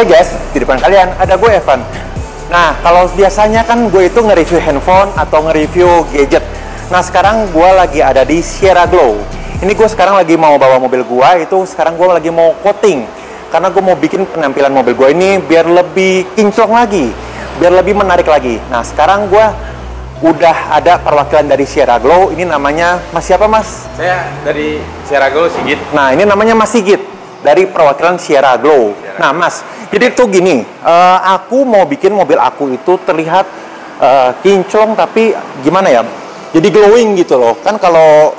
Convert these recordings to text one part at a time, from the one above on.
Hey guys, di depan kalian ada gue Evan. Nah, kalau biasanya kan gue itu nge-review handphone atau nge-review gadget. Nah, sekarang gue lagi ada di Sierra Glow. Ini gue sekarang lagi mau bawa mobil gue, sekarang gue lagi mau coating. Karena gue mau bikin penampilan mobil gue ini biar lebih kinclong lagi, biar lebih menarik lagi. Nah, sekarang gue udah ada perwakilan dari Sierra Glow. Ini namanya Mas siapa, Mas? Saya dari Sierra Glow, Sigit. Nah, ini namanya Mas Sigit dari perwakilan Sierra Glow. Nah, Mas, jadi tuh gini, aku mau bikin mobil aku itu terlihat kinclong, tapi gimana ya? Jadi glowing gitu loh. Kan kalau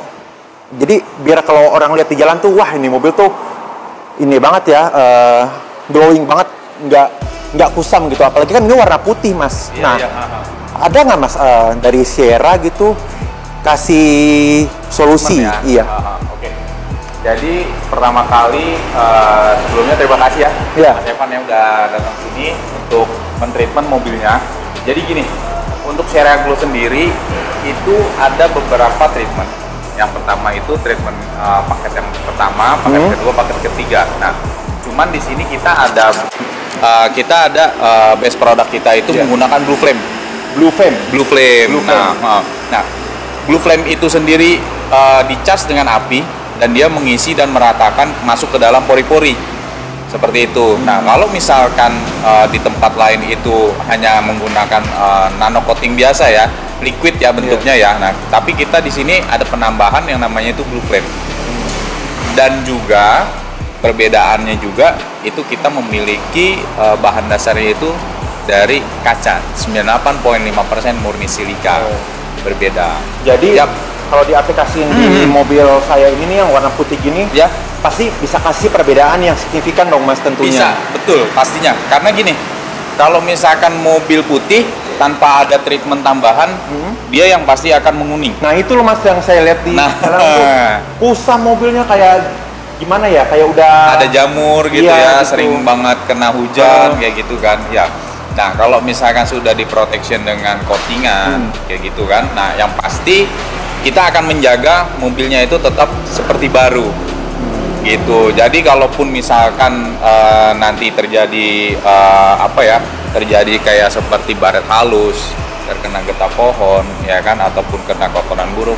jadi biar kalau orang lihat di jalan tuh, wah ini mobil tuh ini banget ya, glowing banget, nggak kusam gitu. Apalagi kan ini warna putih, Mas. Iya, nah, iya. ada nggak, Mas, dari Sierra gitu kasih solusi? Ya? Iya. Oke. Jadi pertama kali sebelumnya terima kasih ya, Iya. Mas Evan yang udah datang sini untuk men-treatment mobilnya. Jadi gini, untuk Sierra Glow sendiri itu ada beberapa treatment. Yang pertama itu treatment paket yang pertama, paket kedua, paket ketiga. Nah, cuman di sini kita ada base produk kita itu menggunakan Blue Flame. Blue Flame. Nah, Blue Flame itu sendiri dicas dengan api dan dia mengisi dan meratakan masuk ke dalam pori-pori seperti itu. Nah, kalau misalkan di tempat lain itu hanya menggunakan nano coating biasa ya, liquid ya bentuknya ya. Nah, tapi kita di sini ada penambahan yang namanya itu Blue Flame. Dan juga perbedaannya juga itu kita memiliki bahan dasarnya itu dari kaca 98,5% murni silika. Berbeda. Jadi kalau diaplikasiin di mobil saya ini nih yang warna putih gini, ya pasti bisa kasih perbedaan yang signifikan dong, Mas, tentunya. Bisa, betul, pastinya. Karena gini, kalau misalkan mobil putih tanpa ada treatment tambahan, dia yang pasti akan menguning. Nah, itu loh, Mas, yang saya lihat di jalan tuh. Kusam mobilnya kayak gimana ya? Kayak udah ada jamur gitu ya, gitu. sering banget kena hujan kayak gitu kan. Ya. Nah, kalau misalkan sudah di protection dengan coatingan kayak gitu kan. Nah, yang pasti kita akan menjaga mobilnya itu tetap seperti baru gitu. Jadi kalaupun misalkan nanti terjadi terjadi kayak seperti baret halus, terkena getah pohon ya kan, ataupun kena kotoran burung,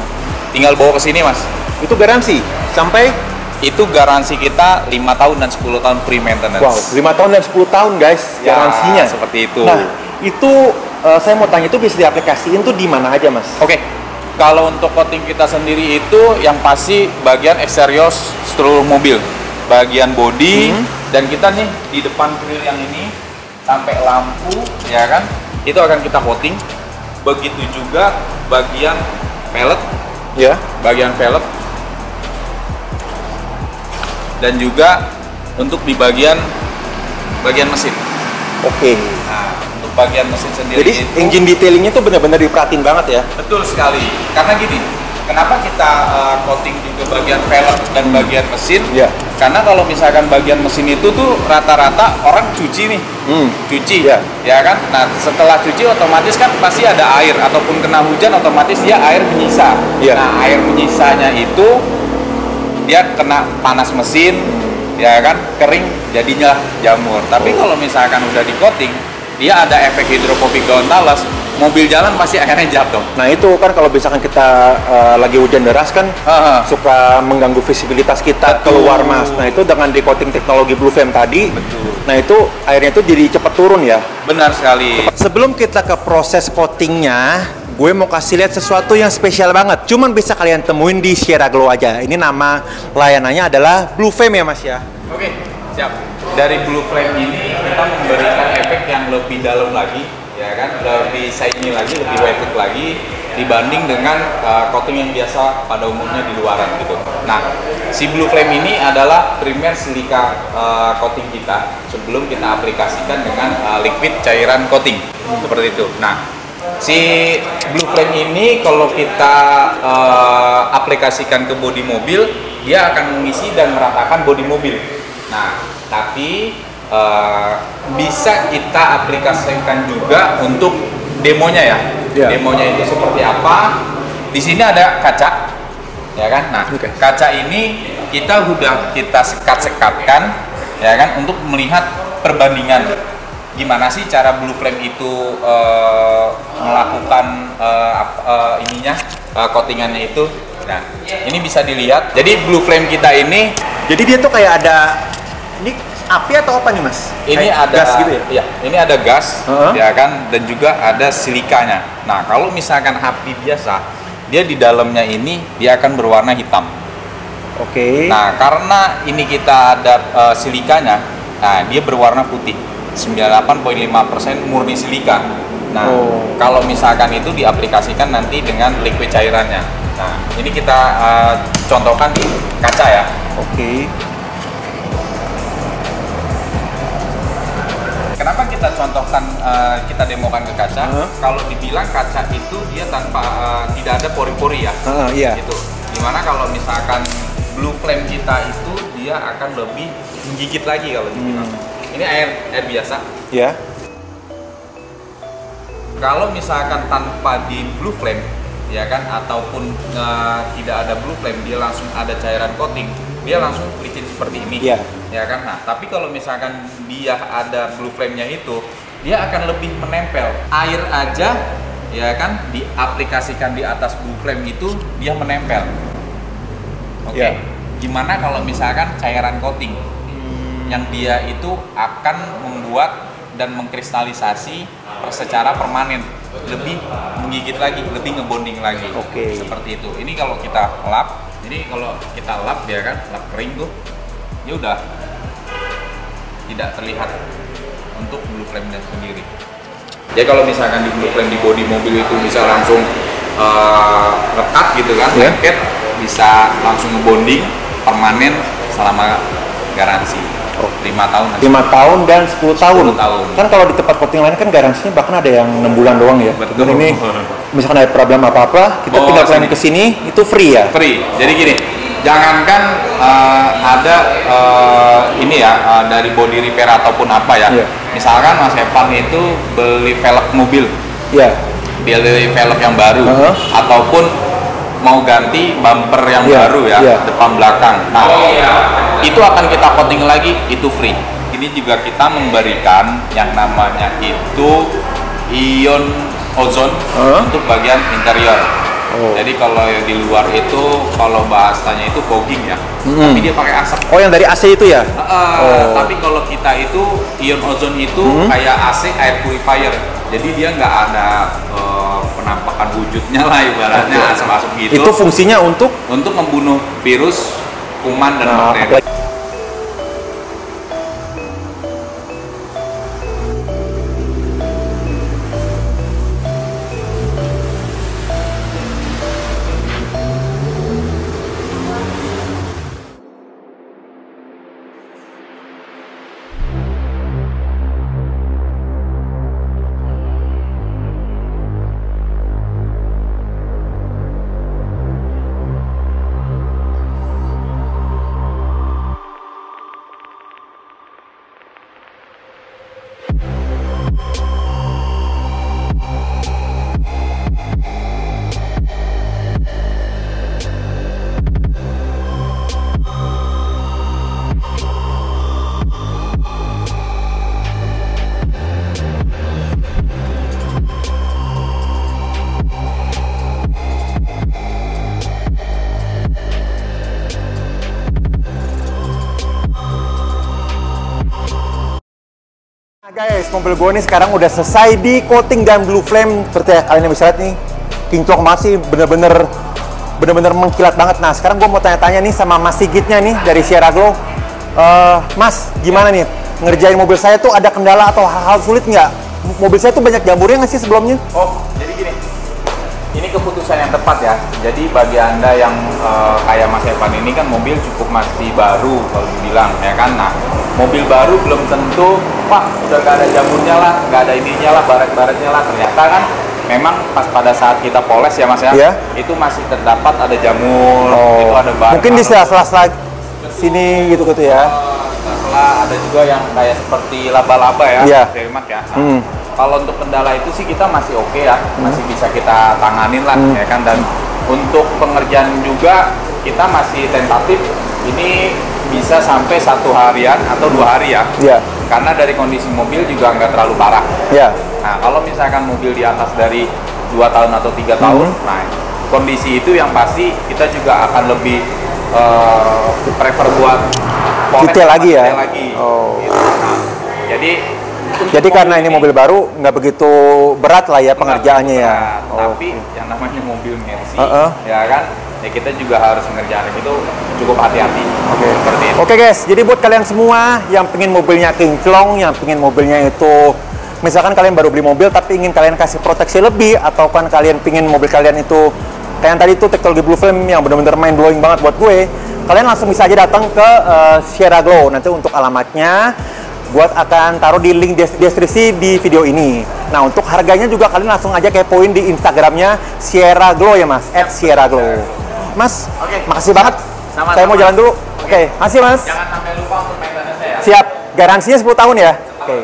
tinggal bawa ke sini, Mas. Itu garansi sampai itu garansi kita 5 tahun dan 10 tahun free maintenance. Wow, 5 tahun dan 10 tahun, guys, ya, garansinya. Seperti itu. Nah, itu saya mau tanya, itu bisa diaplikasiin tuh di mana aja, Mas? Oke. Kalau untuk coating kita sendiri itu yang pasti bagian eksterior seluruh mobil, bagian bodi, dan kita nih di depan grill yang ini sampai lampu ya kan, itu akan kita coating. Begitu juga bagian velg, Ya. bagian velg, dan juga untuk di bagian mesin. Oke. Nah, untuk bagian mesin sendiri Jadi itu, engine detailingnya tuh benar-benar diperhatiin banget ya. betul sekali. Karena gini, kenapa kita coating juga bagian velg dan bagian mesin? Ya. Karena kalau misalkan bagian mesin itu tuh rata-rata orang cuci nih, cuci, ya kan? Nah, setelah cuci otomatis kan pasti ada air, ataupun kena hujan otomatis dia air menyisa. Ya. Nah, air menyisanya itu dia kena panas mesin, ya kan, kering, jadinya jamur. Tapi kalau misalkan udah di coating, dia ada efek hidrofobik daun talas, mobil jalan pasti akhirnya jatuh. Nah, itu kan kalau misalkan kita lagi hujan deras kan suka mengganggu visibilitas kita. Betul. Keluar, Mas. Nah, itu dengan di coating teknologi Blue Flame tadi, Betul. nah itu airnya itu jadi cepat turun ya. Benar sekali. Sebelum kita ke proses coatingnya, gue mau kasih lihat sesuatu yang spesial banget. Cuman bisa kalian temuin di Sierra Glow aja. Ini nama layanannya adalah Blue Flame ya, Mas ya. Oke, siap. Dari Blue Flame ini kita memberikan efek yang lebih dalam lagi, ya kan, lebih shiny lagi, lebih white lagi dibanding dengan coating yang biasa pada umumnya di luaran gitu. Nah, si Blue Flame ini adalah primer silika coating kita sebelum kita aplikasikan dengan liquid cairan coating seperti itu. Nah, si Blue Flame ini kalau kita aplikasikan ke bodi mobil, dia akan mengisi dan meratakan bodi mobil. Nah, tapi bisa kita aplikasikan juga untuk demonya ya. Demonya itu seperti apa? Di sini ada kaca, ya kan? Nah, kaca ini kita sudah kita sekat-sekatkan, ya kan, untuk melihat perbandingan gimana sih cara Blue Flame itu melakukan coatingannya itu. Nah, ini bisa dilihat. Jadi Blue Flame kita ini, jadi dia tuh kayak ada, ini api atau apa nih Mas? Ini kayak ada gas gitu ya? Iya, ini ada gas, ya kan, dan juga ada silikanya. Nah, kalau misalkan api biasa, dia di dalamnya ini dia akan berwarna hitam. Oke. Nah, karena ini kita ada silikanya, nah dia berwarna putih. 98,5% murni silika. Nah, kalau misalkan itu diaplikasikan nanti dengan liquid cairannya. Nah, ini kita contohkan di kaca ya. Oke. Kenapa kita contohkan, kita demokan ke kaca? Kalau dibilang kaca itu dia tanpa tidak ada pori-pori ya. Iya. Gitu. Dimana kalau misalkan Blue Flame kita itu dia akan lebih menggigit lagi kalau dibilang. Ini air biasa. Ya. Kalau misalkan tanpa di Blue Flame, ya kan, ataupun tidak ada Blue Flame, dia langsung ada cairan coating, dia langsung licin seperti ini. Ya kan. Nah, tapi kalau misalkan dia ada Blue Flame-nya itu, dia akan lebih menempel. Air aja, ya kan, diaplikasikan di atas Blue Flame itu dia menempel. Oke. Gimana kalau misalkan cairan coating? Yang dia itu akan membuat dan mengkristalisasi secara permanen, lebih menggigit lagi, lebih ngebonding lagi. Seperti itu. Ini kalau kita lap, jadi kalau kita lap dia kan, lap kering tuh, dia udah tidak terlihat untuk Blue Flame-nya sendiri. Jadi kalau misalkan di Blue Flame di bodi mobil itu bisa langsung rekat gitu kan, lengket, bisa langsung ngebonding permanen selama garansi. 5 tahun. 5 tahun dan 10 tahun. 10 tahun. Kan kalau di tempat coating lain kan garansinya bahkan ada yang 6 bulan doang ya. Betul. Dan ini misalkan ada problem apa-apa, kita tinggal klaim ke sini, itu free ya? Free. Jadi gini, jangankan ada ini ya, dari body repair ataupun apa ya. Misalkan Mas Evan itu beli velg mobil. Dia beli velg yang baru ataupun mau ganti bumper yang baru ya, depan belakang. Nah, itu akan kita coating lagi, itu free. Ini juga kita memberikan yang namanya itu ion ozon untuk bagian interior. Jadi kalau di luar itu, kalau bahasanya itu fogging ya, tapi dia pakai asap. Yang dari AC itu ya? Tapi kalau kita itu ion ozon itu kayak AC air purifier. Jadi dia nggak ada penampakan wujudnya lah, ibaratnya asap-asap gitu. Itu fungsinya untuk membunuh virus, kuman dan bakteri. Guys, mobil gue nih sekarang udah selesai di coating dan Blue Flame. Seperti kalian bisa lihat nih, kinclong masih bener-bener mengkilat banget. Nah, sekarang gue mau tanya-tanya nih sama Mas Sigitnya nih dari Sierra Glow. Mas, gimana nih ngerjain mobil saya tuh, ada kendala atau hal-hal sulit nggak? Mobil saya tuh banyak jamurnya nggak sih sebelumnya? Jadi gini, ini keputusan yang tepat ya. Jadi bagi Anda yang kayak Mas Evan ini kan mobil cukup masih baru kalau dibilang ya kan. Nah, mobil baru belum tentu, wah udah gak ada jamurnya lah, gak ada ininya lah, baret-baretnya lah. Ternyata kan memang pas pada saat kita poles ya Mas ya, itu masih terdapat ada jamur, itu ada baret. Mungkin di sela-sela sini gitu ya. Sela ada juga yang kayak seperti laba-laba ya, Mak ya. Kalau untuk kendala itu sih kita masih oke ya, masih bisa kita tanganin lah ya kan. Dan untuk pengerjaan juga kita masih tentatif, ini bisa sampai 1 harian atau 2 hari ya. karena dari kondisi mobil juga nggak terlalu parah. Ya. Nah, kalau misalkan mobil di atas dari 2 tahun atau 3 tahun, nah kondisi itu yang pasti kita juga akan lebih prefer buat detail lagi ya. Detail lagi. Oh. Gitu. Nah, jadi karena ini mobil baru nggak begitu berat lah ya pengerjaannya ya. Tapi yang namanya mobil Mercy, ya kan, ya kita juga harus mengerjakan itu cukup hati-hati. Seperti itu. Oke guys, jadi buat kalian semua yang pengen mobilnya kinclong, yang pengen mobilnya itu, misalkan kalian baru beli mobil tapi ingin kalian kasih proteksi lebih, atau kan kalian pengen mobil kalian itu kayak yang tadi itu teknologi Blue Flame yang benar-benar mind blowing banget buat gue, kalian langsung bisa aja datang ke Sierra Glow. Nanti untuk alamatnya buat akan taruh di link deskripsi di video ini. Nah, untuk harganya juga kalian langsung aja kepoin di Instagramnya Sierra Glow ya mas, @SierraGlow. Mas, makasih banget. Saya mau jalan dulu. Oke, makasih mas. Jangan sampai lupa untuk maintenance-nya ya. Siap, garansinya 10 tahun ya. Oke.